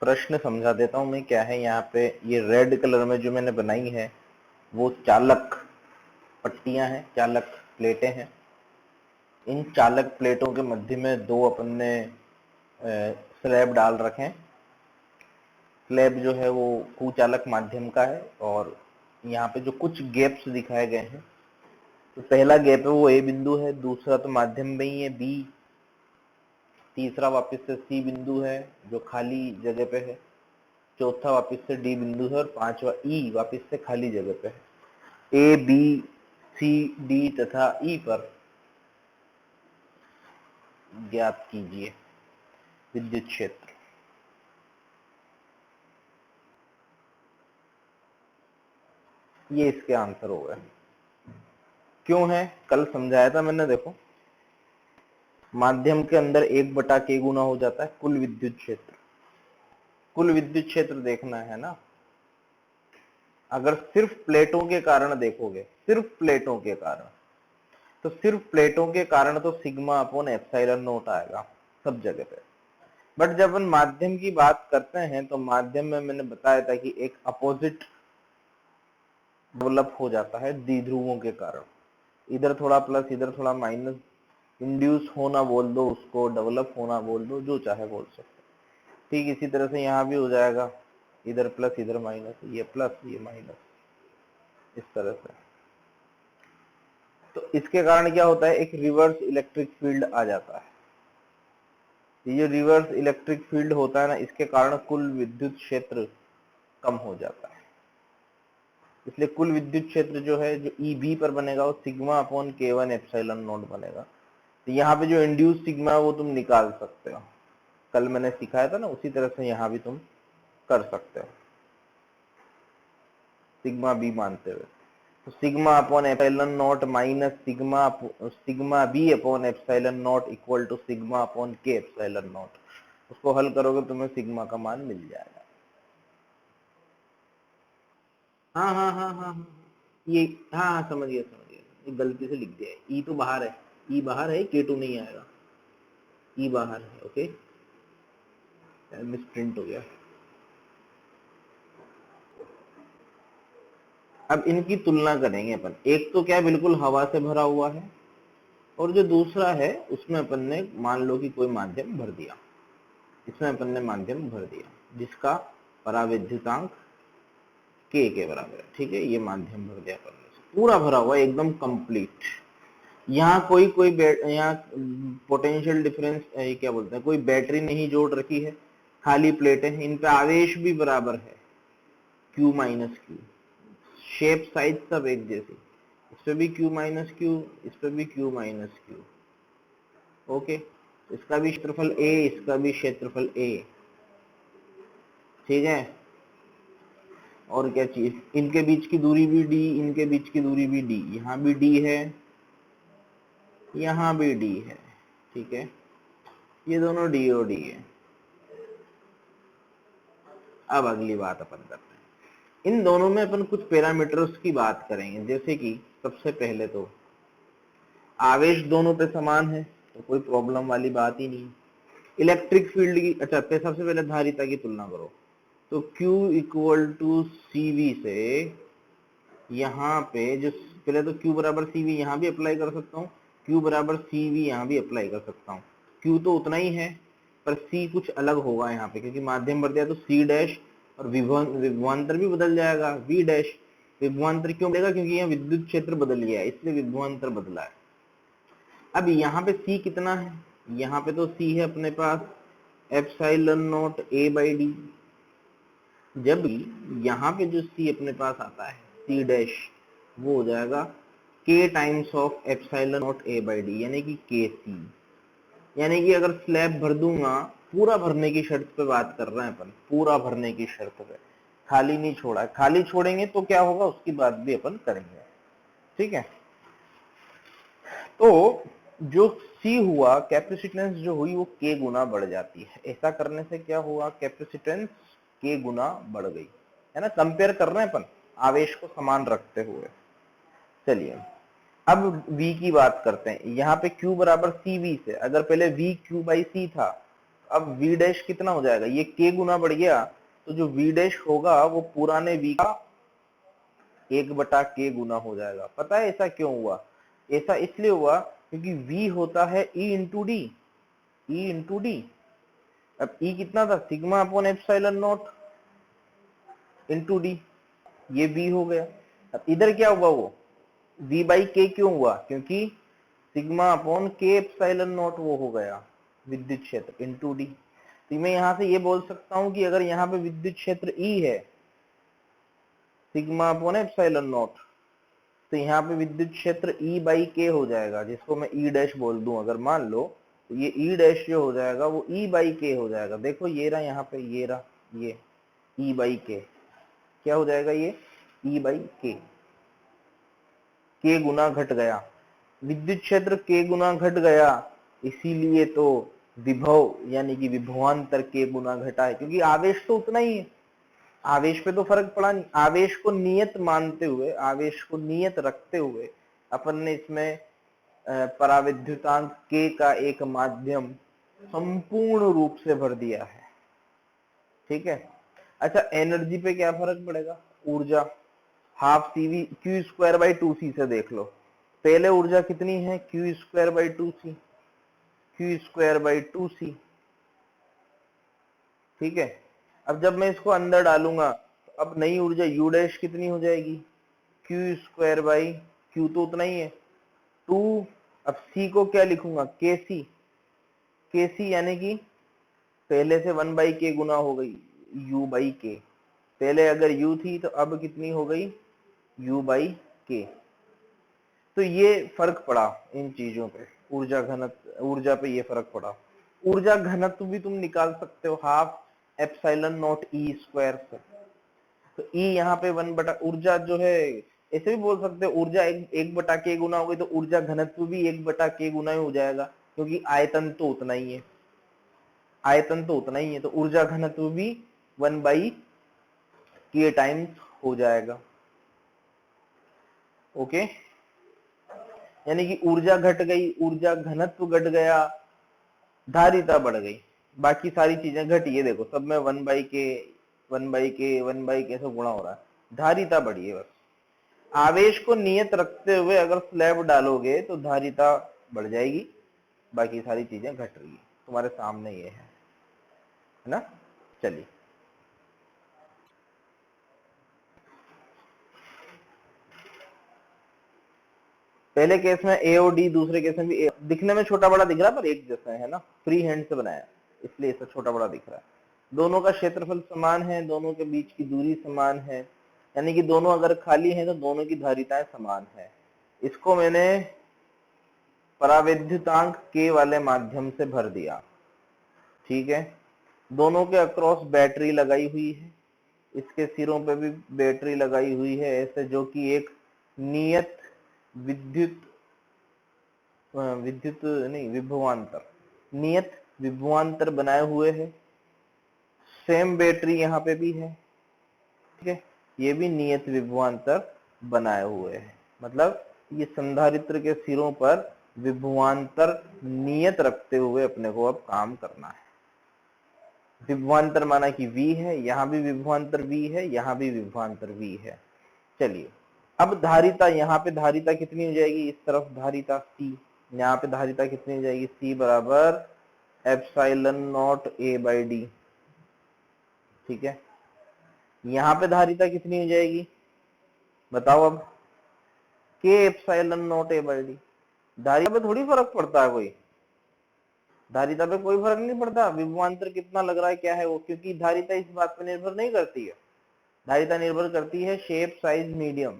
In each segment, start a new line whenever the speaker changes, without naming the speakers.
प्रश्न समझा देता हूं मैं क्या है। यहाँ पे ये रेड कलर में जो मैंने बनाई है वो चालक पट्टियां हैं, चालक प्लेटें हैं। इन चालक प्लेटों के मध्य में दो अपन ने स्लैब डाल रखे हैं। स्लैब जो है वो कुचालक माध्यम का है और यहाँ पे जो कुछ गैप्स दिखाए गए हैं, तो पहला गैप है वो ए बिंदु है, दूसरा तो माध्यम में ही है बी, तीसरा वापस से सी बिंदु है जो खाली जगह पे है, चौथा वापस से डी बिंदु है और पांचवा ई वापस से खाली जगह पे है। ए बी सी डी तथा ई पर ज्ञात कीजिए विद्युत क्षेत्र। ये इसके आंसर हो गए। क्यों है, कल समझाया था मैंने। देखो, माध्यम के अंदर 1/k गुना हो जाता है कुल विद्युत क्षेत्र। कुल विद्युत क्षेत्र देखना है ना। अगर सिर्फ प्लेटों के कारण देखोगे, सिर्फ प्लेटों के कारण, तो सिर्फ प्लेटों के कारण तो सिग्मा अपॉन एप्सिलॉन नॉट आएगा सब जगह पे। बट जब हम माध्यम की बात करते हैं तो माध्यम में मैंने बताया था कि एक अपोजिट डेवलप हो जाता है द्विध्रुवों के कारण। इधर थोड़ा प्लस इधर थोड़ा माइनस, इंड्यूस होना बोल दो उसको, डेवलप होना बोल दो, जो चाहे बोल सकते। ठीक इसी तरह से यहाँ भी हो जाएगा, इधर प्लस इधर माइनस, ये प्लस ये माइनस, इस तरह से। तो इसके कारण क्या होता है, एक रिवर्स इलेक्ट्रिक फील्ड आ जाता है। ये रिवर्स इलेक्ट्रिक फील्ड होता है ना, इसके कारण कुल विद्युत क्षेत्र कम हो जाता है। इसलिए कुल विद्युत क्षेत्र जो है, जो ईबी पर बनेगा वो sigma upon K1 epsilon not बनेगा। तो यहाँ पे जो इंड्यूस सिग्मा है वो तुम निकाल सकते हो, कल मैंने सिखाया था ना, उसी तरह से यहाँ भी तुम कर सकते हो सिग्मा बी मानते हुए। तो sigma upon epsilon naught minus sigma B upon epsilon naught equal to sigma upon K epsilon naught. उसको हल करोगे तुम्हें सिग्मा का मान मिल जाएगा। हाँ हाँ हाँ हाँ हाँ, ये हाँ हाँ समझ गया समझ गया, ये गलती से लिख दिया है। ई तो बाहर है, ई बाहर है, K2 नहीं आएगा, ई बाहर है। ओके, मिस प्रिंट हो गया। अब इनकी तुलना करेंगे अपन। एक तो क्या बिल्कुल हवा से भरा हुआ है, और जो दूसरा है उसमें अपन ने मान लो कि कोई माध्यम भर दिया, इसमें अपन ने माध्यम भर दिया जिसका पराविद्युतांक K के बराबर है। ठीक है, ये माध्यम भर दिया अपन ने, पूरा भरा हुआ एकदम कंप्लीट। यहाँ कोई यहाँ पोटेंशियल डिफरेंस क्या बोलते हैं, कोई बैटरी नहीं जोड़ रखी है, खाली प्लेटें हैं, इन पे आवेश भी बराबर है Q minus Q, shape size सब एक जैसी, इस पे भी Q माइनस क्यू, इस पे भी Q माइनस क्यू। ओके, इसका भी क्षेत्रफल A, इसका भी क्षेत्रफल A। ठीक है, और क्या चीज, इनके बीच की दूरी भी D, इनके बीच की दूरी भी D, यहाँ भी D है, यहाँ भी D है। ठीक है, ये दोनों D और D है। अब अगली बात अपन करते हैं, इन दोनों में अपन कुछ पैरामीटर्स की बात करेंगे। जैसे कि सबसे पहले तो आवेश दोनों पे समान है, तो कोई प्रॉब्लम वाली बात ही नहीं। इलेक्ट्रिक फील्ड की, अच्छा सबसे पहले धारिता की तुलना करो, तो Q इक्वल टू CV से यहाँ पे जो पहले तो Q बराबर CV यहाँ भी अप्लाई कर सकता हूँ, Q बराबर CV यहाँ भी अप्लाई कर सकता हूँ। Q तो उतना ही है, पर C कुछ अलग होगा यहाँ पे, क्योंकि माध्यम बढ़ दिया तो C डैश, और विभवांतर भी बदल जाएगा V डैश। विभवांतर क्यों बदलेगा, क्योंकि यहाँ विद्युत क्षेत्र बदल गया है, इसलिए विभवांतर बदला है। अब यहाँ पे C कितना है, यहाँ पे तो C है अपने पास एप्सिलॉन नॉट A/D। जब यहाँ पे जो C अपने पास आता है C डैश, वो हो जाएगा K times of epsilon not A/D, यानी कि KC। यानी कि अगर स्लैब भर दूंगा, पूरा भरने की शर्त पे बात कर रहे हैं अपन, पूरा भरने की शर्त पे, खाली नहीं छोड़ा। खाली छोड़ेंगे तो क्या होगा उसकी बात भी अपन करेंगे। ठीक है, तो जो C हुआ, कैपेसिटेंस जो हुई वो K गुना बढ़ जाती है। ऐसा करने से क्या हुआ, कैपेसिटेंस K गुना बढ़ गई, है ना। कंपेयर कर रहे हैं अपन आवेश को समान रखते हुए। चलिए अब V की बात करते हैं। यहाँ पे Q बराबर CV से, अगर पहले V Q बाई C था, अब v डैश कितना हो जाएगा, ये k गुना बढ़ गया, तो जो v डैश होगा वो पुराने v का 1/k गुना हो जाएगा। पता है ऐसा क्यों हुआ? ऐसा इसलिए हुआ क्योंकि v होता है e into D, e into D. अब e कितना था, sigma upon epsilon not into D, ये v हो गया। अब इधर क्या हुआ, वो v बाई के क्यों हुआ, क्योंकि sigma upon K epsilon not वो हो गया विद्युत क्षेत्र इंटू डी। तो मैं यहां से ये बोल सकता हूं कि अगर यहाँ पे विद्युत क्षेत्र E है सिग्मा अपॉन एप्सिलॉन नॉट, तो यहाँ पे विद्युत क्षेत्र E बाई के हो जाएगा, जिसको मैं E डैश बोल दूं अगर मान लो, तो ये E डैश जो हो जाएगा वो E बाई के हो जाएगा। देखो ये रहा यहाँ पे, ये रहा ये E बाई के, क्या हो जाएगा ये E बाई के गुना घट गया, विद्युत क्षेत्र के गुना घट गया, इसीलिए तो विभव यानी कि विभवांतर के गुना घटा है, क्योंकि आवेश तो उतना ही है, आवेश पे तो फर्क पड़ा नहीं। आवेश को नियत मानते हुए, आवेश को नियत रखते हुए अपन ने इसमें पराविद्युतांक के का एक माध्यम संपूर्ण रूप से भर दिया है। ठीक है, अच्छा एनर्जी पे क्या फर्क पड़ेगा, ऊर्जा half CV Q square by 2c से देख लो, पहले ऊर्जा कितनी है Q square by 2c, Q square by 2c। ठीक है, अब जब मैं इसको अंदर डालूंगा तो अब नई ऊर्जा U डैश कितनी हो जाएगी, क्यू स्क्वायर बाई क्यू तो उतना ही है 2, अब C को क्या लिखूंगा KC, KC यानी कि पहले से 1 बाई के गुना हो गई U बाई के, पहले अगर U थी तो अब कितनी हो गई U बाई के। तो ये फर्क पड़ा इन चीजों पे, ऊर्जा घनत्व, ऊर्जा पे ये फर्क पड़ा। ऊर्जा घनत्व भी तुम निकाल सकते हो half epsilon not E square से, तो E यहाँ पे 1 ऊर्जा जो है, ऐसे भी बोल सकते हो ऊर्जा 1/k गुना हो गई, तो ऊर्जा घनत्व भी 1/k गुना ही हो जाएगा, क्योंकि आयतन तो उतना ही है, आयतन तो उतना ही है, तो ऊर्जा घनत्व भी 1/k टाइम्स हो जाएगा। ओके, यानी कि ऊर्जा घट गई, ऊर्जा घनत्व घट गया, धारिता बढ़ गई, बाकी सारी चीजें घटी है। देखो सब में 1/k से गुणा हो रहा है, धारिता बढ़ी है बस। आवेश को नियत रखते हुए अगर स्लैब डालोगे तो धारिता बढ़ जाएगी, बाकी सारी चीजें घट रही है, तुम्हारे सामने ये है ना। चलिए पहले केस में A और D, दूसरे केस में भी A, दिखने में छोटा बड़ा दिख रहा है पर एक जैसा है ना, फ्री हैंड से बनाया इसलिए ऐसा छोटा बड़ा दिख रहा है। दोनों का क्षेत्रफल समान है, दोनों के बीच की दूरी समान है, यानी कि दोनों अगर खाली हैं तो दोनों की धारिताएं समान है। इसको मैंने परावैद्युतांक K वाले माध्यम से भर दिया। ठीक है, दोनों के अक्रॉस बैटरी लगाई हुई है, इसके सिरों पे भी बैटरी लगाई हुई है ऐसे, जो कि एक नियत विभवांतर, नियत विभवांतर बनाए हुए है। सेम बैटरी यहाँ पे भी है, ठीक है, ये भी नियत विभवांतर बनाए हुए है, मतलब ये संधारित्र के सिरों पर विभवांतर नियत रखते हुए अपने को अब काम करना है। विभवांतर माना कि V है, यहाँ भी विभवांतर V है, यहाँ भी विभवांतर V है। चलिए अब धारिता, यहाँ पे धारिता कितनी हो जाएगी, इस तरफ धारिता C, यहाँ पे धारिता कितनी हो जाएगी, C बराबर epsilon naught A by D. ठीक है, यहाँ पे धारिता कितनी हो जाएगी बताओ अब, K epsilon naught A by D. धारिता पे थोड़ी फर्क पड़ता है कोई, धारिता पे कोई फर्क नहीं पड़ता विभवांतर कितना लग रहा है क्या है वो, क्योंकि धारिता इस बात पे निर्भर नहीं करती है, धारिता निर्भर करती है shape size medium.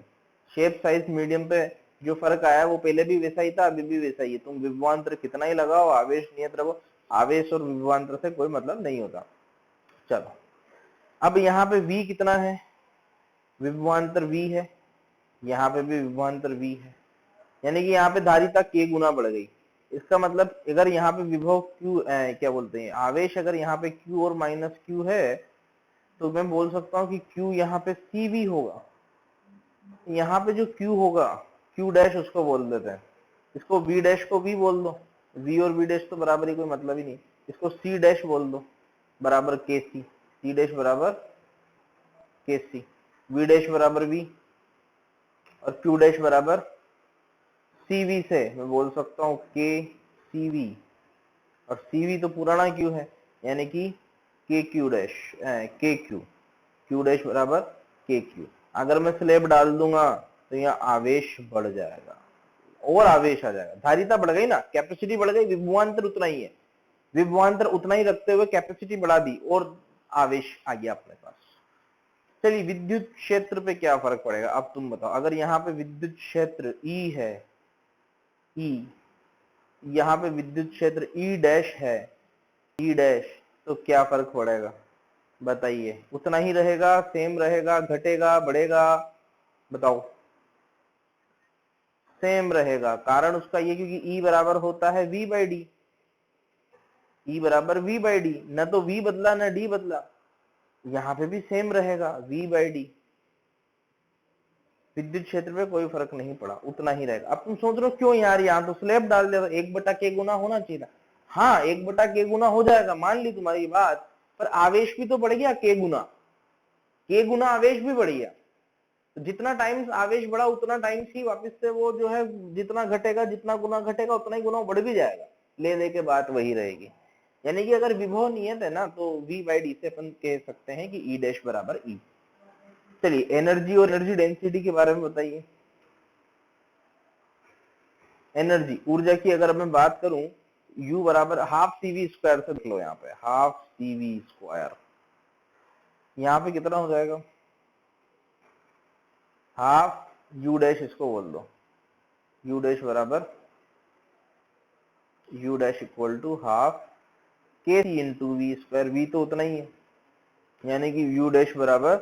Shape size medium पे जो फर्क आया वो पहले भी वैसा ही था, अभी भी वैसा ही है। तुम विभवांतर कितना ही लगाओ, आवेश नियत रखो, आवेश और विभवांतर से कोई मतलब नहीं होता। चलो अब यहाँ पे V कितना है, विभवांतर V है, यहाँ पे भी विभवांतर V है, यानी कि यहाँ पे धारिता K गुना बढ़ गई। इसका मतलब अगर यहाँ पे विभव Q क्या बोलते हैं आवेश, अगर यहाँ पे Q और माइनस Q है तो मैं बोल सकता हूँ कि Q यहाँ पे CV होगा, यहाँ पे जो Q होगा Q डैश उसको बोल देते हैं, इसको V डैश को V बोल दो, V और V डैश तो बराबर ही, कोई मतलब ही नहीं, इसको सी डैश बोल दो बराबर के सी, सी डैश बराबर के सी, वी डैश बराबर वी और क्यू डैश बराबर सी वी से मैं बोल सकता हूं के सी वी, और सी वी तो पुराना क्यू है यानी कि के क्यू डैश के क्यू, क्यू डैश बराबर के क्यू। अगर मैं स्लैब डाल दूंगा तो यहाँ आवेश बढ़ जाएगा और आवेश आ जाएगा, धारिता बढ़ गई ना, कैपेसिटी बढ़ गई, विभवांतर उतना ही है, विभवांतर उतना ही रखते हुए कैपेसिटी बढ़ा दी और आवेश आ गया अपने पास। चलिए विद्युत क्षेत्र पे क्या फर्क पड़ेगा अब तुम बताओ। अगर यहाँ पे विद्युत क्षेत्र ई है, ई, यहाँ पे विद्युत क्षेत्र ई डैश है, ई डैश, तो क्या फर्क पड़ेगा बताइए? उतना ही रहेगा, सेम रहेगा, घटेगा, बढ़ेगा? बताओ। सेम रहेगा। कारण उसका ये क्योंकि ई बराबर होता है वी बाई डी, ई बराबर वी बाई डी, न तो वी बदला न डी बदला, यहां पे भी सेम रहेगा वी बाई डी। विद्युत क्षेत्र पे कोई फर्क नहीं पड़ा, उतना ही रहेगा। अब तुम सोच रहे हो क्यों यार, यहाँ तो स्लैब डाल दे, 1/k गुना होना चाहिए था। हाँ 1/k गुना हो जाएगा, मान ली तुम्हारी बात, पर आवेश भी तो बढ़ गया k गुना आवेश भी बढ़ गया। तो जितना टाइम्स आवेश बढ़ा उतना टाइम्स ही वापस से वो जो है जितना घटेगा, जितना गुना घटेगा उतना ही गुना बढ़ भी जाएगा, ले दे के बात वही रहेगी। यानी कि अगर विभव नियत है ना तो v बाई डी से अपन कह सकते हैं कि E डैश बराबर E। चलिए एनर्जी और एनर्जी डेंसिटी के बारे में बताइए। एनर्जी ऊर्जा की अगर मैं बात करूं, U बराबर हाफ CV स्क्वायर से देख लो, यहाँ पे हाफ CV स्क्वायर, यहाँ पे कितना हो जाएगा? हाफ U डैश, इसको बोल दो U डैश बराबर U dash equal to half K C into V square, V तो उतना ही है, यानी कि U डैश बराबर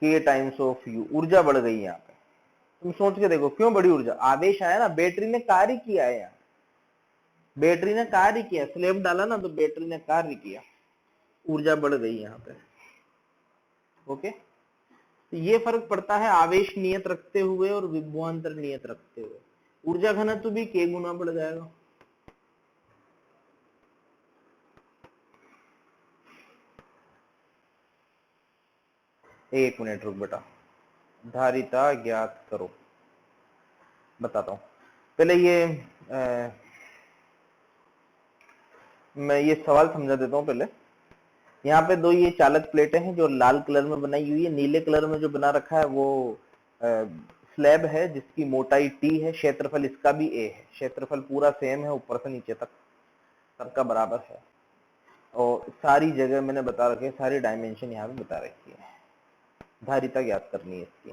के टाइम्स ऑफ U। ऊर्जा बढ़ गई यहाँ पे, तुम सोच के देखो क्यों बड़ी ऊर्जा, आवेश आया ना, बैटरी ने कार्य किया है यहाँ, बैटरी ने कार्य किया, स्लैब डाला ना तो बैटरी ने कार्य किया, ऊर्जा बढ़ गई यहाँ पे। ओके, तो ये फर्क पड़ता है आवेश नियत रखते हुए और विभवांतर नियत रखते हुए। ऊर्जा घनत्व भी k गुना बढ़ जाएगा। एक मिनट रुक बेटा, धारिता ज्ञात करो, बताता हूं। पहले ये मैं ये सवाल समझा देता हूं पहले। यहाँ पे दो ये चालक प्लेटें हैं जो लाल कलर में बनाई हुई है, नीले कलर में जो बना रखा है वो स्लैब है जिसकी मोटाई t है, क्षेत्रफल इसका भी a है, क्षेत्रफल पूरा सेम है ऊपर से नीचे तक सबका बराबर है, और सारी जगह मैंने बता रखी है, सारी डायमेंशन यहाँ पे बता रखी है। धारिता ज्ञात करनी है इसकी।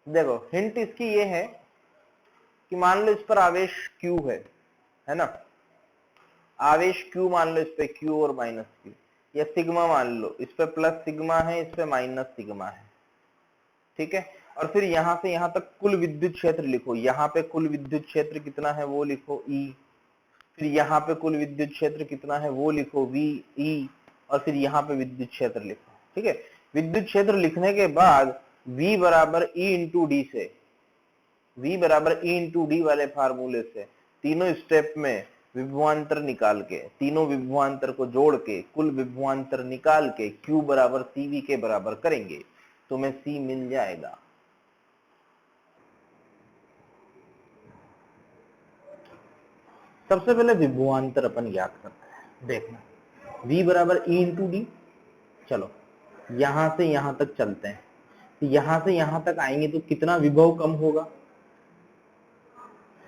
देखो हिंट इसकी ये है कि मान लो इस पर आवेश Q है ना, आवेश Q मान लो इस पे Q और माइनस Q, या सिग्मा मान लो, इस पे प्लस सिग्मा है, इस पे माइनस सिग्मा है, ठीक है। और फिर यहां से यहां तक कुल विद्युत क्षेत्र लिखो, यहाँ पे कुल विद्युत क्षेत्र कितना है वो लिखो E, फिर यहाँ पे कुल विद्युत क्षेत्र कितना है वो लिखो V E, और फिर यहाँ पे विद्युत क्षेत्र लिखो, ठीक है। विद्युत क्षेत्र लिखने के बाद V बराबर E इंटू डी से, V बराबर E इंटू डी वाले फार्मूले से तीनों स्टेप में विभवांतर निकाल के, तीनों विभवांतर को जोड़ के कुल विभवांतर निकाल के Q बराबर CV के बराबर करेंगे, तुम्हें C मिल जाएगा। सबसे पहले विभवांतर अपन ज्ञात करते हैं, देखना V बराबर E इंटू डी, चलो यहां से यहां तक चलते हैं, तो यहां से यहां तक आएंगे तो कितना विभव कम होगा?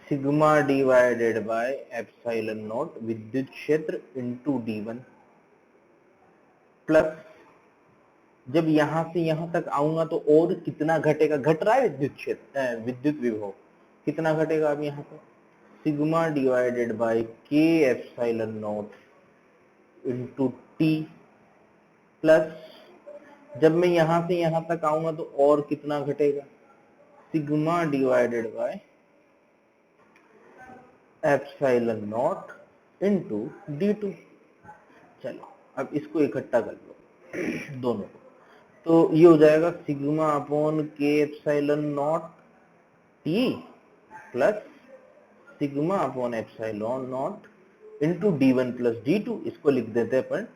Sigma divided by epsilon not विद्युत क्षेत्र इंटू D1, प्लस जब यहां से यहां तक आऊंगा तो और कितना घटेगा, घट रहा है विद्युत क्षेत्र, विद्युत विभव कितना घटेगा अब यहाँ पे? सिग्मा डिवाइडेड बाय के epsilon not into T, plus जब मैं यहां से यहां तक आऊंगा तो और कितना घटेगा? Sigma divided by epsilon not into D2। चलो अब इसको इकट्ठा कर लो दोनों को, तो ये हो जाएगा sigma upon K epsilon not T plus sigma upon epsilon not into d1 plus d2, इसको लिख देते हैं अपन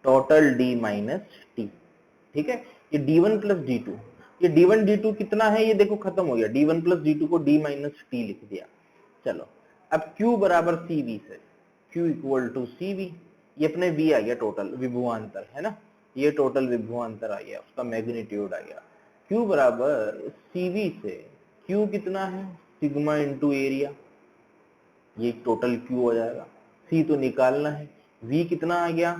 टोटल d माइनस टी। ठीक है, ये d1 प्लस d2, ये d1 d2 कितना है ये देखो खत्म हो गया, d1 प्लस d2 को d माइनस टी लिख दिया। चलो अब q बराबर cv से, q इक्वल टू cv, ये अपने v आ गया टोटल विभवांतर है ना, ये टोटल विभवांतर आ गया, उसका मैग्नीट्यूड आ गया। q बराबर cv से, q कितना है सिग्मा इंटू एरिया, ये टोटल q हो जाएगा। c तो निकालना है, v कितना आ गया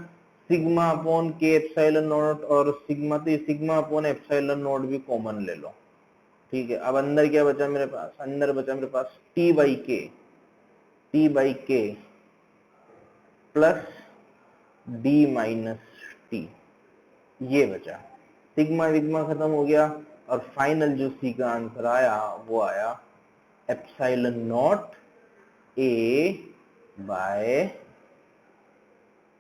sigma upon K epsilon not, और सिग्मा तो सिग्मा अपॉन एप्सिलॉन नॉट भी कॉमन ले लो। ठीक है, अब अंदर क्या बचा मेरे पास, अंदर बचा मेरे पास t बाई के प्लस d माइनस टी, ये बचा। सिग्मा विग्मा खत्म हो गया, और फाइनल जो सी का आंसर आया वो आया epsilon naught A by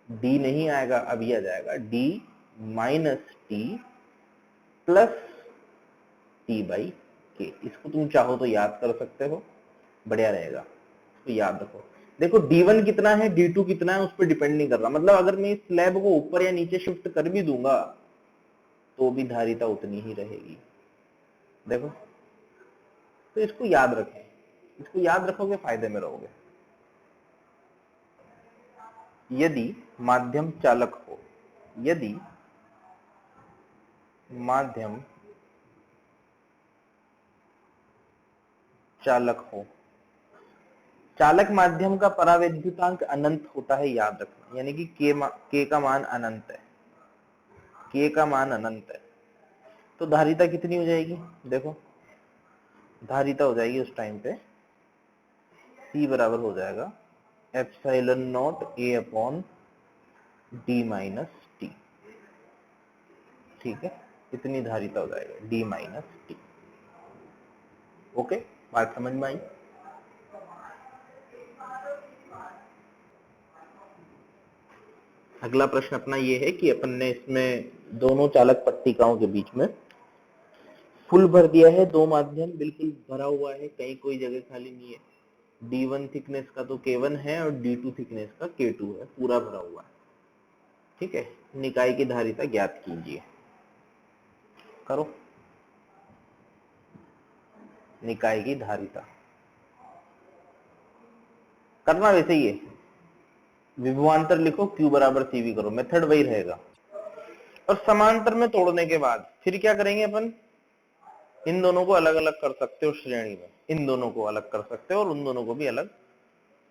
D, नहीं आएगा अब ये आ जाएगा D minus T plus T by K. इसको तुम चाहो तो याद कर सकते हो, बढ़िया रहेगा, इसको याद रखो। देखो d1 कितना है d2 कितना है उस पर डिपेंड नहीं कर रहा, मतलब अगर मैं इस स्लैब को ऊपर या नीचे शिफ्ट कर भी दूंगा तो भी धारिता उतनी ही रहेगी। देखो, तो इसको याद रखें, इसको याद रखोगे फायदे में रहोगे। यदि माध्यम चालक हो, यदि माध्यम चालक हो, चालक माध्यम का परावैद्युतांक अनंत होता है, याद रखना, यानी कि के का मान अनंत है, के का मान अनंत है, तो धारिता कितनी हो जाएगी, देखो धारिता हो जाएगी उस टाइम पे C बराबर हो जाएगा epsilon naught A upon D minus T. ठीक है, इतनी धारिता हो जाएगा D माइनस टी। ओके, बात समझ में आई। अगला प्रश्न अपना ये है कि अपन ने इसमें दोनों चालक पट्टिकाओं के बीच में फुल भर दिया है, दो माध्यम बिल्कुल भरा हुआ है, कहीं कोई जगह खाली नहीं है। D1 थिकनेस का तो K1 है और D2 थिकनेस का K2 है, पूरा भरा हुआ है। ठीक है, निकाय की धारिता ज्ञात कीजिए, करो निकाय की धारिता करना वैसे ही है, विभवांतर लिखो Q बराबर CV करो, मेथड वही रहेगा। और समांतर में तोड़ने के बाद फिर क्या करेंगे अपन, इन दोनों को अलग अलग कर सकते हो श्रेणी में, इन दोनों को अलग कर सकते हो और उन दोनों को भी अलग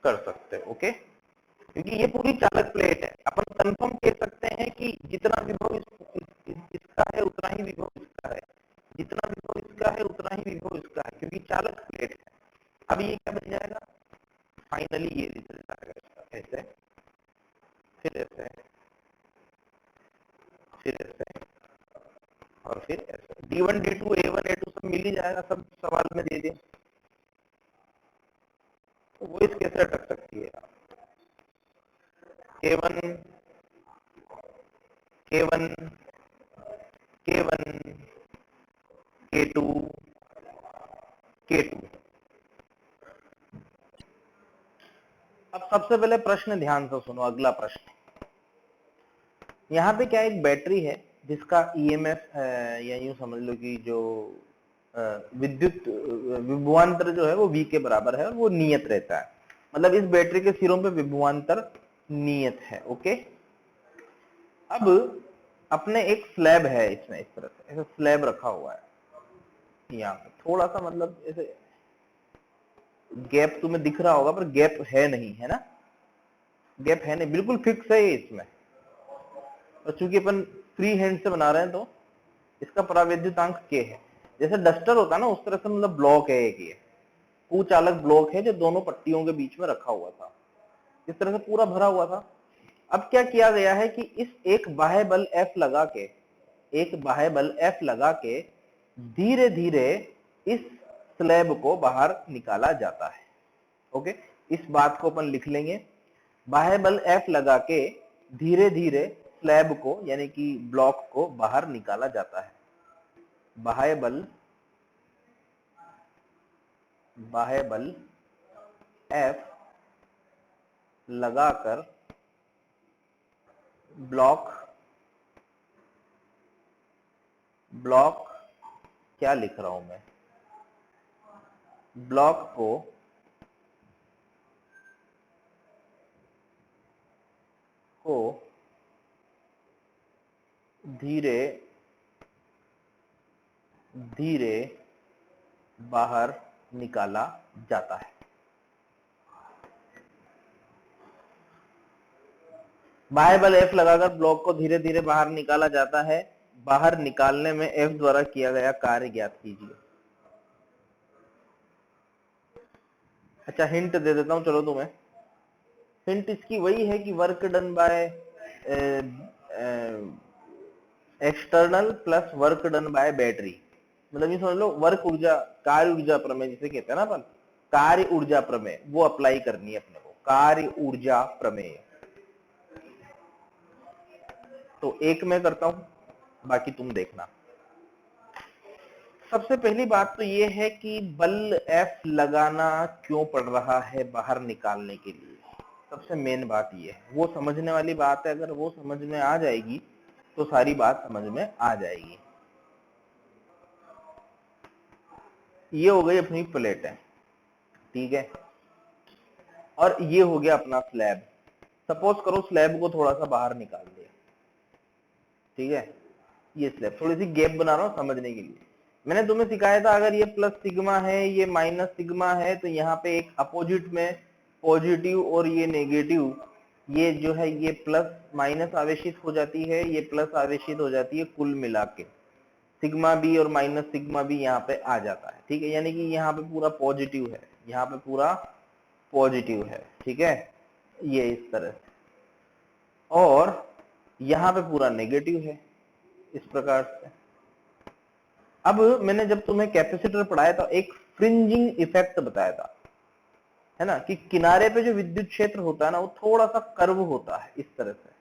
कर सकते हो। ओके, क्योंकि ये पूरी चालक प्लेट है, अपन कंफर्म कह सकते हैं कि जितना विभव इसका है उतना ही विभव इसका है, जितना विभव इसका है उतना ही विभव इसका है, क्योंकि चालक प्लेट है। अब ये क्या बन जाएगा, फाइनली ये रिजल्ट आएगा इसका, ऐसे फिर ऐसे फिर ऐसे और फिर ऐसे, D1 D2 A1 A2 सब मिल ही जाएगा, सब सवाल में दे दिया, तो वो इस कैसे अटक सकती है। K1 K1 K1 K2 K2। अब सबसे पहले प्रश्न ध्यान से सुनो, अगला प्रश्न, यहाँ पे क्या एक बैटरी है जिसका ईएमएफ या यूं समझ लो कि जो विद्युत विभवांतर जो है वो V के बराबर है और वो नियत रहता है, मतलब इस बैटरी के सिरों पे विभवांतर नियत है। ओके, अब अपने एक स्लैब है इसमें, इस तरह से ऐसा स्लैब रखा हुआ है यहाँ पे, थोड़ा सा मतलब ऐसे गैप तुम्हें दिख रहा होगा पर गैप है नहीं, है ना, गैप है नहीं, बिल्कुल फिक्स है ये इसमें। और चूंकि अपन फ्री हैंड से बना रहे हैं तो इसका परावैद्युतांक K है, जैसे डस्टर होता है ना उस तरह से, मतलब ब्लॉक है एक, ये कुचालक ब्लॉक है जो दोनों पट्टियों के बीच में रखा हुआ था, इस तरह से पूरा भरा हुआ था। अब क्या किया गया है कि इस एक बाह्य बल F लगा के, एक बाह्य बल F लगा के धीरे धीरे इस स्लैब को बाहर निकाला जाता है। ओके, इस बात को अपन लिख लेंगे, बाह्य बल F लगा के धीरे धीरे स्लैब को यानी कि ब्लॉक को बाहर निकाला जाता है। बाह्य बल एफ लगाकर ब्लॉक क्या लिख रहा हूं मैं, ब्लॉक को धीरे धीरे बाहर निकाला जाता है। बाह्य बल F लगाकर ब्लॉक को धीरे धीरे बाहर निकाला जाता है। बाहर निकालने में F द्वारा किया गया कार्य ज्ञात कीजिए। अच्छा, हिंट दे देता हूं चलो तुम्हें। हिंट इसकी वही है कि work done by external plus work done by battery. मतलब ये समझ लो, वर्क ऊर्जा, कार्य ऊर्जा प्रमेय जिसे कहते हैं ना अपन, कार्य ऊर्जा प्रमेय, वो अप्लाई करनी है अपने को, कार्य ऊर्जा प्रमेय। तो एक मैं करता हूं, बाकी तुम देखना। सबसे पहली बात तो ये है कि बल F लगाना क्यों पड़ रहा है बाहर निकालने के लिए। सबसे मेन बात ये है, वो समझने वाली बात है। अगर वो समझ में आ जाएगी तो सारी बात समझ में आ जाएगी। ये हो गई अपनी प्लेट है, ठीक है, और ये हो गया अपना स्लैब। सपोज करो स्लैब को थोड़ा सा बाहर निकाल दिया, ठीक है, ये स्लैब, थोड़ी सी गैप बना रहा हूं समझने के लिए। मैंने तुम्हें सिखाया था अगर ये प्लस सिग्मा है, ये माइनस सिग्मा है, तो यहाँ पे एक अपोजिट में पॉजिटिव और ये नेगेटिव, ये जो है ये प्लस माइनस आवेशित हो जाती है, ये प्लस आवेशित हो जाती है, कुल मिला के सिग्मा बी और माइनस सिग्मा बी यहाँ पे आ जाता है, ठीक है। यानी कि यहाँ पे पूरा पॉजिटिव है, यहाँ पे पूरा पॉजिटिव है, ठीक है, ये इस तरह से, और यहाँ पे पूरा नेगेटिव है, इस प्रकार से। अब मैंने जब तुम्हें कैपेसिटर पढ़ाया था, एक फ्रिंजिंग इफेक्ट बताया था, है ना, कि किनारे पे जो विद्युत क्षेत्र होता है ना, वो थोड़ा सा कर्व होता है इस तरह से।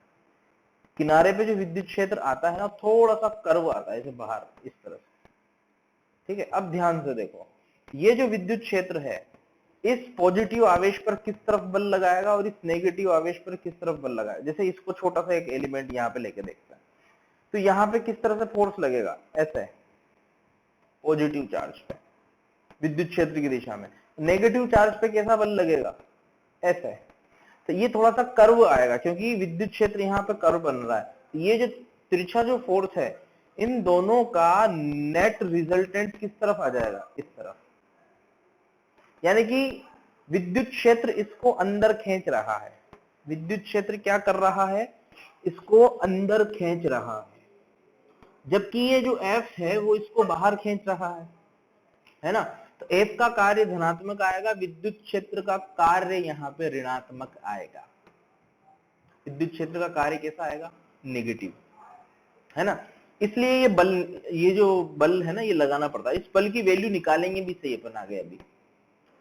किनारे पे जो विद्युत क्षेत्र आता है ना, थोड़ा सा कर्व आता है ऐसे बाहर इस तरह से, ठीक है। अब ध्यान से देखो, ये जो विद्युत क्षेत्र है, इस पॉजिटिव आवेश पर किस तरफ बल लगाएगा और इस नेगेटिव आवेश पर किस तरफ बल लगाएगा। जैसे इसको छोटा सा एक एलिमेंट यहाँ पे लेके देखते हैं, तो यहाँ पे किस तरह से फोर्स लगेगा, ऐसे पॉजिटिव चार्ज पे विद्युत क्षेत्र की दिशा में। नेगेटिव चार्ज पे कैसा बल लगेगा, ऐसे। तो ये थोड़ा सा कर्व आएगा क्योंकि विद्युत क्षेत्र यहाँ पे कर्व बन रहा है। ये जो तिरछा जो फोर्स है, इन दोनों का नेट रिजल्टेंट किस तरफ आ जाएगा, इस तरफ। यानी कि विद्युत क्षेत्र इसको अंदर खींच रहा है, विद्युत क्षेत्र क्या कर रहा है, इसको अंदर खींच रहा है, जबकि ये जो F है वो इसको बाहर खींच रहा है ना। तो F का कार्य धनात्मक आएगा, विद्युत क्षेत्र का कार्य यहाँ पे ऋणात्मक आएगा। विद्युत क्षेत्र का कार्य कैसा आएगा, नेगेटिव, है ना। इसलिए ये बल, ये जो बल है ना, ये लगाना पड़ता है। इस बल की वैल्यू निकालेंगे भी, सही अपन आगे अभी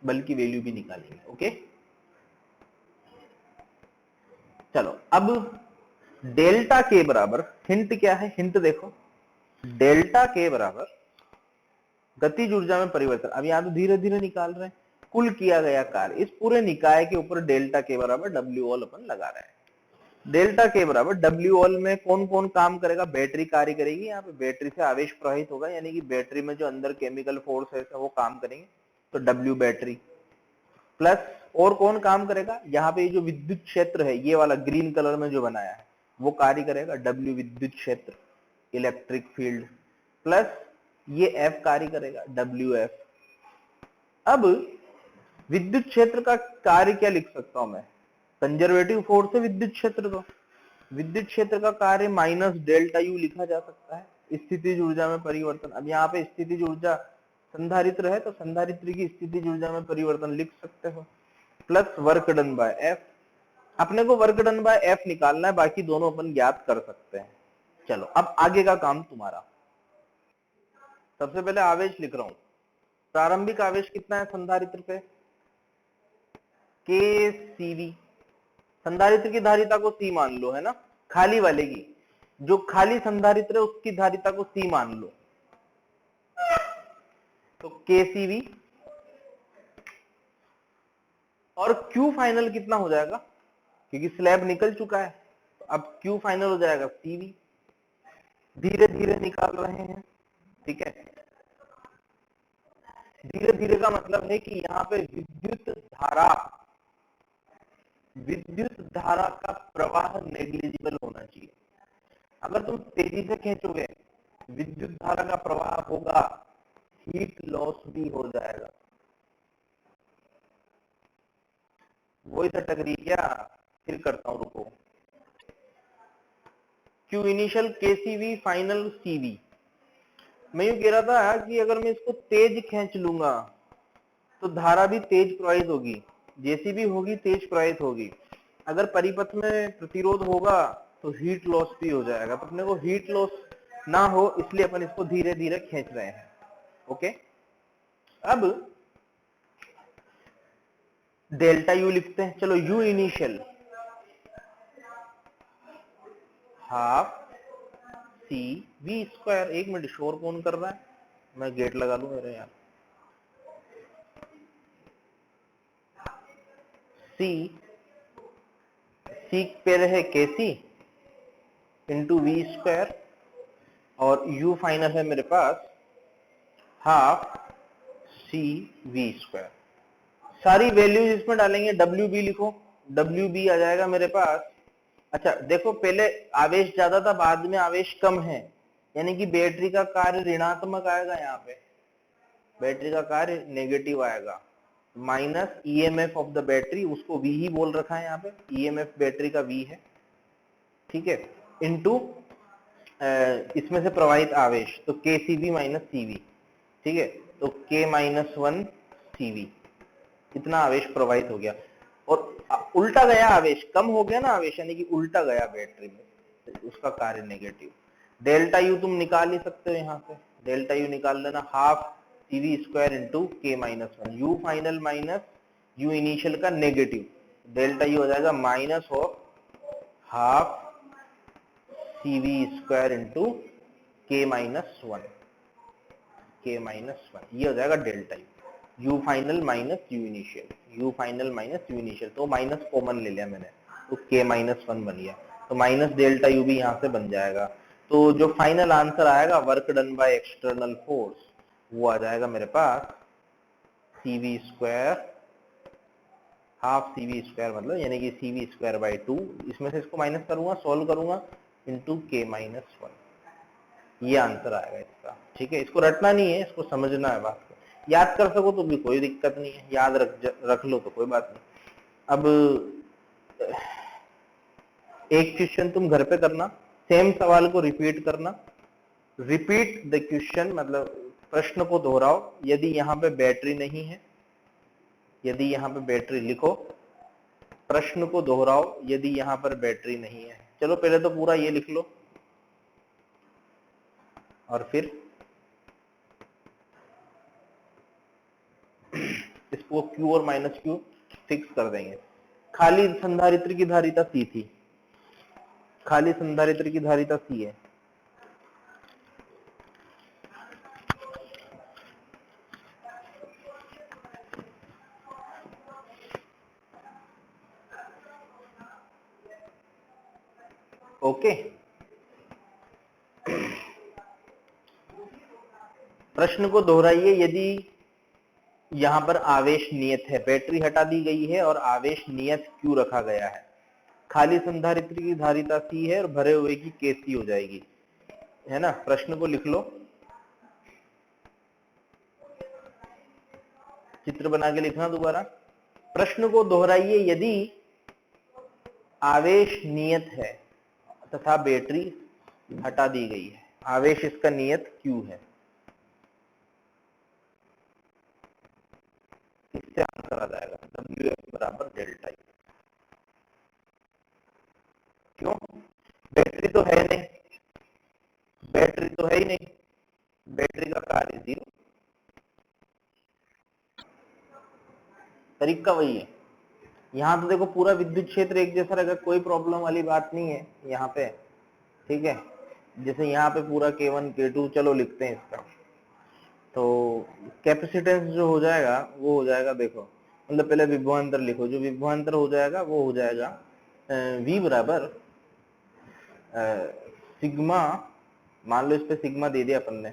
बल की वैल्यू भी निकालेंगे, ओके। चलो, अब डेल्टा के बराबर, हिंट क्या है, हिंट देखो, डेल्टा के बराबर गतिज ऊर्जा में परिवर्तन। अब यहाँ तो धीरे धीरे निकाल रहे हैं, कुल किया गया कार्य, इस पूरे निकाय के ऊपर डेल्टा के बराबर डब्ल्यू ऑल अपन लगा रहे हैं। डेल्टा के बराबर डब्ल्यू ऑल में कौन कौन काम करेगा, बैटरी कार्य करेगी, यहाँ पे बैटरी से आवेश प्रवाहित होगा, यानी कि बैटरी में जो अंदर केमिकल फोर्स है वो काम करेंगे, तो डब्ल्यू बैटरी, प्लस और कौन काम करेगा, यहाँ पे जो विद्युत क्षेत्र है, ये वाला ग्रीन कलर में जो बनाया है, वो कार्य करेगा, डब्ल्यू विद्युत क्षेत्र, इलेक्ट्रिक फील्ड, प्लस ये एफ कार्य करेगा, डब्ल्यू एफ। अब विद्युत क्षेत्र का कार्य क्या लिख सकता हूं मैं, कंजर्वेटिव फोर्स है विद्युत क्षेत्र, तो विद्युत क्षेत्र का कार्य माइनस डेल्टा यू लिखा जा सकता है, स्थितिज ऊर्जा में परिवर्तन। अब यहाँ पे स्थितिज ऊर्जा संधारित्र है, तो संधारित्र की स्थितिज ऊर्जा में परिवर्तन लिख सकते हो, plus work done by F. अपने को वर्क डन बाय एफ निकालना है, बाकी दोनों अपन ज्ञात कर सकते हैं। चलो, अब आगे का काम तुम्हारा। सबसे पहले आवेश लिख रहा हूं, प्रारंभिक आवेश कितना है संधारित्र पे, के सीवी। संधारित्र की धारिता को सी मान लो, है ना, खाली वाले की, जो खाली संधारित्र है उसकी धारिता को सी मान लो, तो के सीवी। और Q फाइनल कितना हो जाएगा, क्योंकि स्लैब निकल चुका है, अब Q फाइनल हो जाएगा CV। धीरे धीरे निकाल रहे हैं, ठीक है। धीरे धीरे का मतलब है कि यहाँ पे विद्युत धारा का प्रवाह नेग्लिजिबल होना चाहिए। अगर तुम तेजी से खींचोगे विद्युत धारा का प्रवाह होगा, हीट लॉस भी हो जाएगा। वही तो टकरी क्या, फिर करता हूं, रुको। Q initial KCV final CV। मैं यूं कह रहा था कि अगर मैं इसको तेज खींच लूंगा तो धारा भी तेज प्रवाहित होगी, जैसी भी होगी तेज प्रवाहित होगी। अगर परिपथ में प्रतिरोध होगा तो हीट लॉस भी हो जाएगा। तो अपने को हीट लॉस ना हो इसलिए अपन इसको धीरे धीरे खींच रहे हैं। ओके, अब डेल्टा यू लिखते हैं। चलो, you initial half CV square. एक मिनट, शोर कौन कर रहा है, मैं गेट लगा लूं मेरे यहाँ। सी पे रहे KC इंटू V स्क्वायर, और U फाइनल है मेरे पास हाफ CV स्क्वायर। सारी वैल्यूज इसमें डालेंगे, WB लिखो, WB आ जाएगा मेरे पास। अच्छा देखो, पहले आवेश ज्यादा था, बाद में आवेश कम है, यानी कि बैटरी का कार्य ऋणात्मक आएगा। यहाँ पे बैटरी का कार्य नेगेटिव आएगा। Minus EMF of the battery, उसको V ही बोल रखा है यहाँ पे, EMF बैटरी का V है, ठीक है, इनटू इसमें से प्रवाहित आवेश, तो KCV माइनस CV, ठीक है, तो K माइनस 1 CV, इतना आवेश प्रवाहित हो गया। और उल्टा गया आवेश, कम हो गया ना आवेश, यानी कि उल्टा गया बैटरी में, उसका कार्य नेगेटिव। डेल्टा यू तुम निकाल ही सकते हो यहाँ से, डेल्टा यू निकाल लेना, half CV square into K minus 1, you final minus you initial का नेगेटिव, डेल्टा यू हो जाएगा minus of half CV square into K minus 1, K minus 1, ये हो जाएगा delta U. U final minus U initial, U final minus U initial, तो minus common ले लिया मैंने, तो K माइनस 1 बन गया, तो माइनस डेल्टा यू भी यहाँ से बन जाएगा। तो जो फाइनल आंसर आएगा work done by external force, वो आ जाएगा मेरे पास CV square, half CV square मतलब, यानी कि CV स्क्वायर बाई 2, इसमें से इसको माइनस करूंगा, सोल्व करूंगा, इंटू K माइनस 1, ये आंसर आएगा इसका, ठीक है। इसको रटना नहीं है, इसको समझना है बात को। याद कर सको तो भी कोई दिक्कत नहीं है, याद रख लो तो कोई बात नहीं। अब एक क्वेश्चन तुम घर पे करना, सेम सवाल को रिपीट करना। रिपीट द क्वेश्चन मतलब प्रश्न को दोहराओ। यदि यहाँ पे बैटरी नहीं है, यदि यहाँ पे बैटरी लिखो, प्रश्न को दोहराओ, यदि यहाँ पर बैटरी नहीं है। चलो पहले तो पूरा ये लिख लो, और फिर इसको Q और माइनस Q फिक्स कर देंगे। खाली संधारित्र की धारिता C थी, खाली संधारित्र की धारिता C है। ओके, प्रश्न को दोहराइए। यदि यहां पर आवेश नियत है, बैटरी हटा दी गई है और आवेश नियत Q रखा गया है, खाली संधारित्र की धारिता C है और भरे हुए की KC हो जाएगी, है ना। प्रश्न को लिख लो, चित्र बना के लिखना दोबारा। प्रश्न को दोहराइए। यदि आवेश नियत है तथा बैटरी हटा दी गई है, आवेश इसका नियत Q है, इससे आंसर आ जाएगा WF बराबर डेल्टा यू। क्यों, बैटरी तो है नहीं, बैटरी तो है ही नहीं, बैटरी का कार्य 0। तरीका वही है। यहाँ तो देखो पूरा विद्युत क्षेत्र एक जैसा रहेगा, कोई प्रॉब्लम वाली बात नहीं है यहाँ पे, ठीक है। जैसे यहाँ पे पूरा K1 K2, चलो लिखते हैं इसका। तो कैपेसिटेंस जो हो जाएगा वो हो जाएगा, देखो मतलब पहले विभवांतर लिखो, जो विभवांतर हो जाएगा वो हो जाएगा v बराबर सिग्मा, मान लो इस पे सिग्मा दे दिया अपन ने,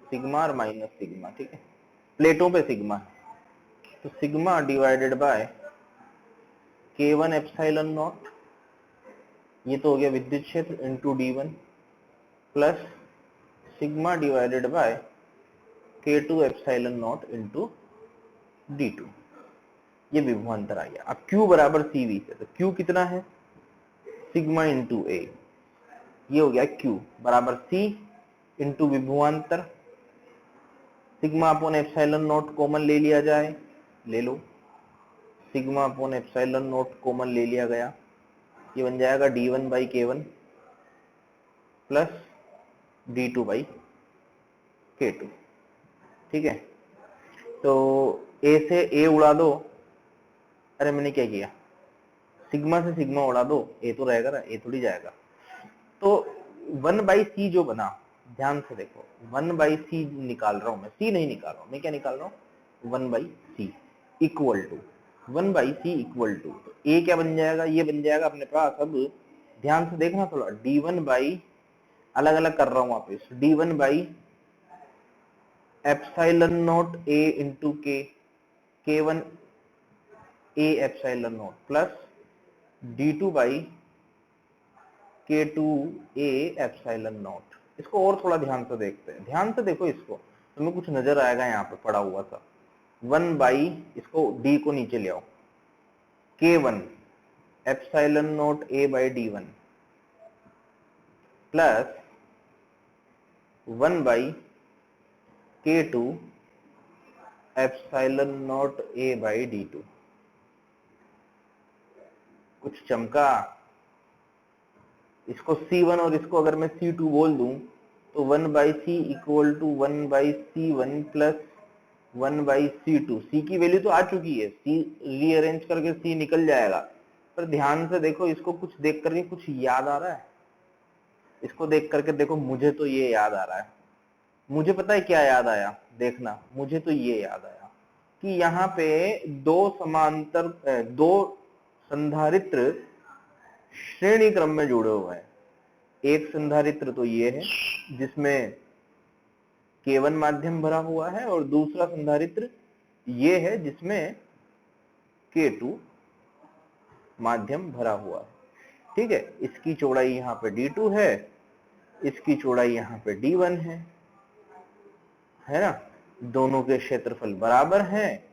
सिग्मा और माइनस सिग्मा, ठीक है, प्लेटों पे सिग्मा, तो sigma divided by k1 epsilon not, ये तो हो गया विद्युत क्षेत्र, into d1 plus sigma divided by k2 epsilon not into d2, ये विभवांतर आ गया। अब q बराबर cv से, तो q कितना है, सिग्मा इंटू a, ये हो गया q बराबर c इंटू विभवांतर, sigma upon epsilon naught common ले लिया जाए, ले लो, sigma upon epsilon naught common ले लिया गया, ये बन जाएगा d1 by k1 plus d2 by k2, ठीक है। तो a से a उड़ा दो, अरे मैंने क्या किया, सिग्मा से सिग्मा उड़ा दो, a तो रहेगा ना, a थोड़ी जाएगा, तो 1 बाई सी जो बना, ध्यान से देखो 1 बाई सी निकाल रहा हूं मैं, सी नहीं निकाल रहा हूं मैं, क्या निकाल रहा हूं, 1 by C equal to 1 by C equal to, तो ए क्या बन जाएगा, ये बन जाएगा अपने पास, अब ध्यान से देखना थोड़ा, d1 बाई, अलग अलग कर रहा हूं वापिस, d1 by epsilon naught a into के, k1 a epsilon not plus d2 by k2 a epsilon not. इसको और थोड़ा ध्यान से देखते हैं, ध्यान से देखो इसको, तुम्हें कुछ नजर आएगा यहाँ पे पड़ा हुआ था, 1 बाई, इसको d को नीचे ले आओ, k1 epsilon naught a by d1 plus 1 by k2 epsilon naught a by d2, कुछ चमका, इसको C1 और इसको अगर मैं C2 बोल दूं, तो 1 by C equal to 1 by C1 plus 1 by C2, C की वैल्यू तो आ चुकी है, C रीअरेंज करके C निकल जाएगा, पर ध्यान से देखो, इसको कुछ देख करके कुछ याद आ रहा है, इसको देख करके देखो, मुझे तो ये याद आ रहा है, मुझे पता है क्या याद आया, देखना, मुझे तो ये याद आया कि यहाँ पे दो संधारित्र श्रेणी क्रम में जुड़े हुए हैं, एक संधारित्र तो ये है जिसमें K1 माध्यम भरा हुआ है, और दूसरा संधारित्र ये है जिसमें K2 माध्यम भरा हुआ है, ठीक है। इसकी चौड़ाई यहाँ पे d2 है, इसकी चौड़ाई यहाँ पे d1 है ना, दोनों के क्षेत्रफल बराबर हैं,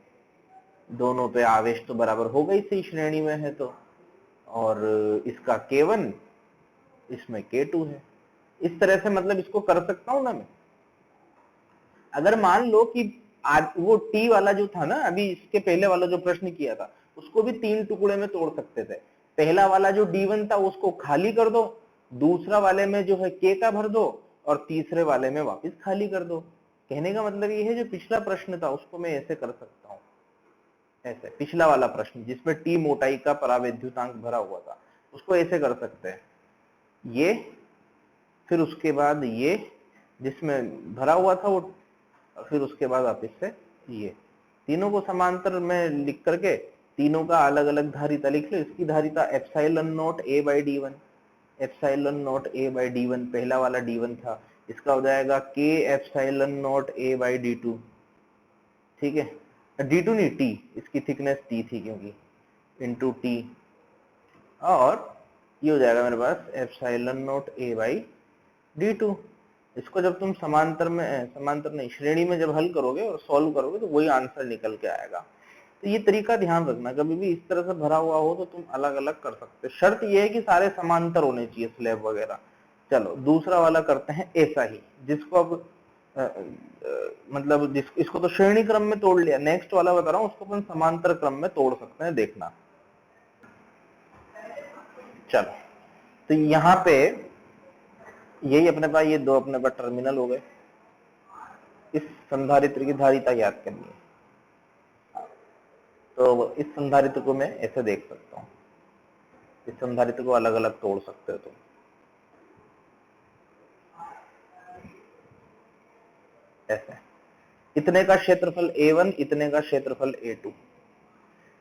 दोनों पे आवेश तो बराबर होगा ही, सही श्रेणी में है तो, और इसका K1 इसमें K2 है, इस तरह से मतलब इसको कर सकता हूं ना मैं। अगर मान लो कि आज वो T वाला जो था ना, अभी इसके पहले वाला जो प्रश्न किया था, उसको भी 3 टुकड़े में तोड़ सकते थे, पहला वाला जो D1 था उसको खाली कर दो, दूसरा वाले में जो है K का भर दो, और तीसरे वाले में वापस खाली कर दो। कहने का मतलब ये है, जो पिछला प्रश्न था उसको मैं ऐसे कर सकता हूँ, ऐसे, पिछला वाला प्रश्न जिसमें T मोटाई का परावैद्युतांक भरा हुआ था, उसको ऐसे कर सकते हैं, ये, फिर उसके बाद ये जिसमें भरा हुआ था वो, फिर उसके बाद वापिस से ये, तीनों को समांतर में लिख करके तीनों का अलग अलग धारिता लिख लो। इसकी धारिता epsilon naught a by d1, epsilon naught a by d1, पहला वाला d1 था, इसका हो जाएगा k epsilon naught a by d2, ठीक है, d2 नहीं t, इसकी थिकनेस t थी क्योंकि, इंटू t, और ये हो जाएगा मेरे पास epsilon naught a by d2। इसको जब तुम समांतर में, समांतर नहीं, श्रेणी में जब हल करोगे और सॉल्व करोगे तो वही आंसर निकल के आएगा। तो ये तरीका ध्यान रखना, कभी भी इस तरह से भरा हुआ हो तो तुम अलग अलग कर सकते हो, शर्त ये है कि सारे समांतर होने चाहिए स्लैब वगैरह। चलो दूसरा वाला करते हैं ऐसा ही, जिसको अब मतलब इसको तो श्रेणी क्रम में तोड़ लिया, नेक्स्ट वाला बता रहा हूँ उसको अपन समांतर क्रम में तोड़ सकते हैं, देखना। चलो, तो यहाँ पे यही अपने पास, ये दो अपने पास टर्मिनल हो गए, इस संधारित्र की धारिता ज्ञात करनी है, तो इस संधारित्र को मैं ऐसे देख सकता हूँ, इस संधारित्र को अलग अलग तोड़ सकते हो तुम, ऐसे, इतने का क्षेत्रफल A1, इतने का क्षेत्रफल A2,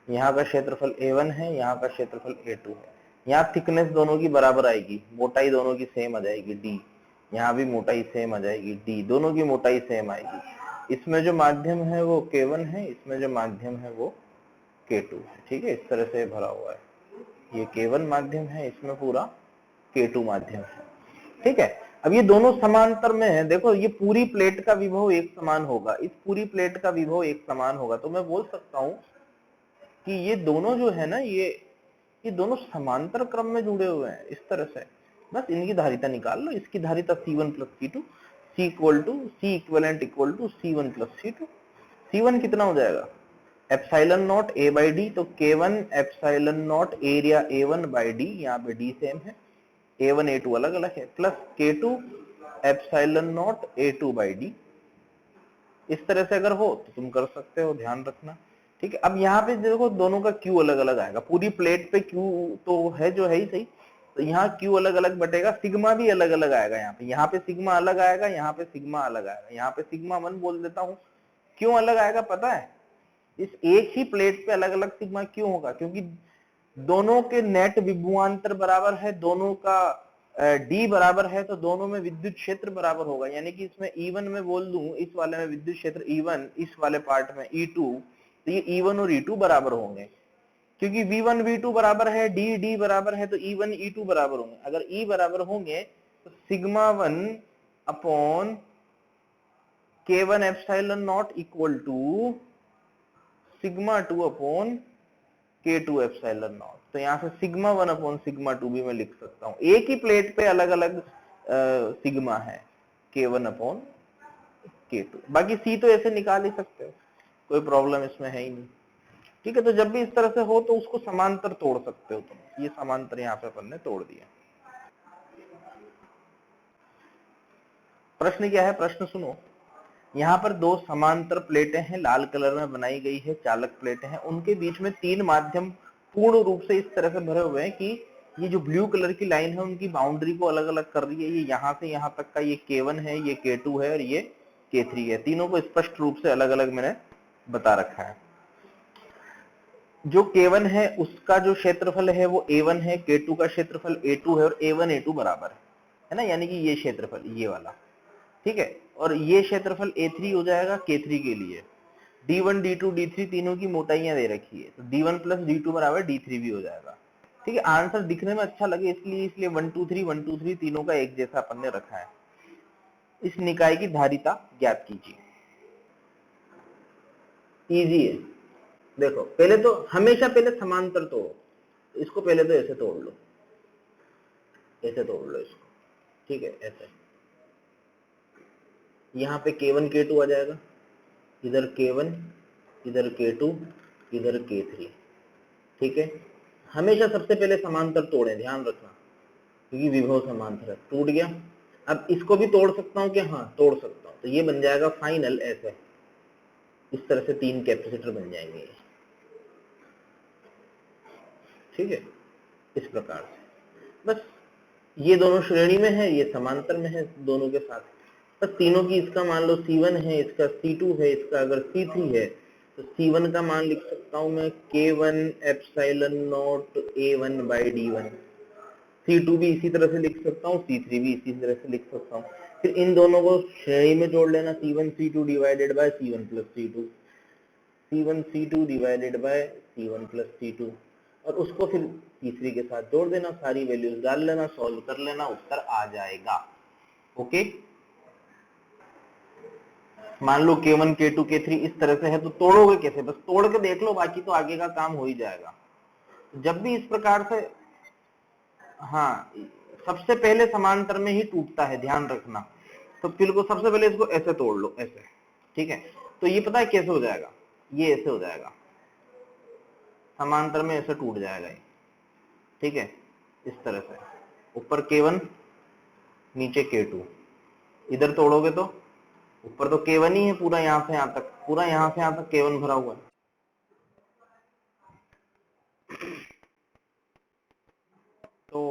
यहाँ का क्षेत्रफल A1 है, यहाँ का क्षेत्रफल A2 है। यहाँ थिकनेस दोनों की बराबर आएगी, मोटाई दोनों की सेम आ जाएगी D, यहाँ भी मोटाई सेम आ जाएगी D, दोनों की मोटाई सेम आएगी। इसमें जो माध्यम है वो K1 है, इसमें जो माध्यम है वो K2 है। ठीक है, इस तरह से भरा हुआ है। ये K1 माध्यम है, इसमें पूरा K2 माध्यम है। ठीक है, अब ये दोनों समांतर में है। देखो ये पूरी प्लेट का विभव एक समान होगा, इस पूरी प्लेट का विभव एक समान होगा, तो मैं बोल सकता हूं कि ये दोनों जो है ना, ये दोनों समांतर क्रम में जुड़े हुए हैं इस तरह से। बस इनकी धारिता निकाल लो, इसकी धारिता C1 plus C2, C equivalent equal to C1 plus C2। C1 कितना हो जाएगा, epsilon naught A by D, तो K1 epsilon naught area A1 by D, यहाँ पे D सेम है, A1 A2 अलग अलग है, plus K2 epsilon not A2 by D. इस तरह से अगर हो तो तुम कर सकते हो, ध्यान रखना। ठीक है, अब यहाँ पे देखो दोनों का Q अलग अलग आएगा, पूरी प्लेट पे Q तो है जो है ही सही, तो यहाँ Q अलग अलग बटेगा, सिग्मा भी अलग अलग आएगा। यहाँ पे सिग्मा अलग आएगा, यहाँ पे सिग्मा अलग आएगा, यहाँ पे सिग्मा 1 बोल देता हूँ। क्यों अलग आएगा पता है, इस एक ही प्लेट पे अलग अलग सिग्मा क्यों होगा, क्योंकि दोनों के नेट विभवांतर बराबर है, दोनों का D बराबर है, तो दोनों में विद्युत क्षेत्र बराबर होगा। यानी कि इसमें E1 में बोल दूं, इस वाले में विद्युत क्षेत्र E1, इस वाले पार्ट में E2, तो ये E1 और E2 बराबर होंगे, क्योंकि V1 V2 बराबर है, D बराबर है, तो E1 E2 बराबर होंगे। अगर E बराबर होंगे तो sigma 1 upon K1 epsilon naught equal to sigma 2 upon K2 epsilon naught. तो यहाँ से सिग्मा 1 अपॉन सिग्मा 2 भी मैं लिख सकता हूँ। एक ही प्लेट पे अलग अलग सिग्मा है, K1 अपॉन K2। बाकी C तो ऐसे निकाल ही सकते हो, कोई प्रॉब्लम इसमें है ही नहीं। ठीक है, तो जब भी इस तरह से हो तो उसको समांतर तोड़ सकते हो तुम। ये समांतर यहाँ पे अपन ने तोड़ दिया। प्रश्न क्या है, प्रश्न सुनो। यहाँ पर दो समांतर प्लेटें हैं, लाल कलर में बनाई गई है, चालक प्लेटें हैं, उनके बीच में तीन माध्यम पूर्ण रूप से इस तरह से भरे हुए हैं कि ये जो ब्लू कलर की लाइन है उनकी बाउंड्री को अलग अलग कर रही है। ये यहाँ से यहाँ तक का ये K1 है, ये K2 है और ये K3 है। तीनों को स्पष्ट रूप से अलग अलग मैंने बता रखा है। जो K1 है उसका जो क्षेत्रफल है वो A1 है, K2 का क्षेत्रफल A2 है और A1 A2 बराबर है ना, यानी कि ये क्षेत्रफल ये वाला। ठीक है, और ये क्षेत्रफल A3 हो जाएगा K3 के लिए। D1 D2 D3 तीनों की मोटाइयां दे रखी है, तो D1 प्लस D2 बराबर D3 भी हो जाएगा। ठीक है, आंसर दिखने में अच्छा लगे इसलिए 1 2 3 1 2 3 तीनों का एक जैसा अपन ने रखा है। इस निकाय की धारिता ज्ञात कीजिए। इजी है, देखो पहले तो हमेशा पहले समांतर तोड़ो, इसको पहले तो ऐसे तोड़ लो, ऐसे तोड़ लो इसको। ठीक है, ऐसे यहाँ पे K1 K2 आ जाएगा, इधर K1, इधर K2, इधर K3। ठीक है, हमेशा सबसे पहले समांतर तोड़ें, ध्यान रखना, क्योंकि विभव समांतर है। टूट गया, अब इसको भी तोड़ सकता हूं कि हाँ तोड़ सकता हूं, तो ये बन जाएगा फाइनल ऐसे, इस तरह से तीन कैपेसिटर बन जाएंगे। ठीक है, इस प्रकार से बस ये दोनों श्रेणी में है, ये समांतर में है दोनों के साथ। बस तीनों की, इसका मान लो C1 है, इसका C2 है, इसका अगर C3 है तो C1 का मान लिख सकता हूं मैं K1 epsilon not A1 by D1। C2 भी इसी तरह से लिख सकता हूँ, C3 भी इसी तरह से लिख सकता हूँ। फिर इन दोनों को श्रेणी में जोड़ लेना, C1 C2 divided by C1 plus C2, C1 C2 divided by C1 plus C2, और उसको फिर तीसरी के साथ जोड़ देना, सारी वैल्यूज डाल लेना, सॉल्व कर लेना, उत्तर आ जाएगा। ओके, मान लो K1 K2 K3 इस तरह से है, तो तोड़ोगे कैसे, बस तोड़ के देख लो, बाकी तो आगे का काम हो ही जाएगा। जब भी इस प्रकार से, हाँ सबसे पहले समांतर में ही टूटता है, ध्यान रखना। तो फिर को सबसे पहले इसको ऐसे तोड़ लो, ऐसे। ठीक है, तो ये पता है कैसे हो जाएगा, ये ऐसे हो जाएगा, समांतर में ऐसे टूट जाएगा ये। ठीक है, इस तरह से ऊपर K1 नीचे K2, इधर तोड़ोगे तो ऊपर तो K1 ही है पूरा, यहां से यहां तक, पूरा यहां से यहां तक K1 भरा हुआ है। तो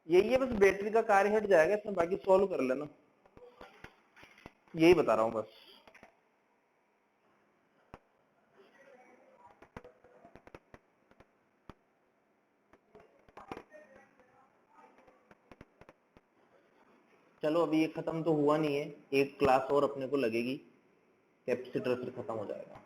यही है, बस बैटरी का कार्य हट जाएगा इसमें, बाकी सॉल्व कर लेना, यही बता रहा हूं बस। चलो अभी ये खत्म तो हुआ नहीं है, एक क्लास और अपने को लगेगी, कैपेसिटर फिर खत्म हो जाएगा।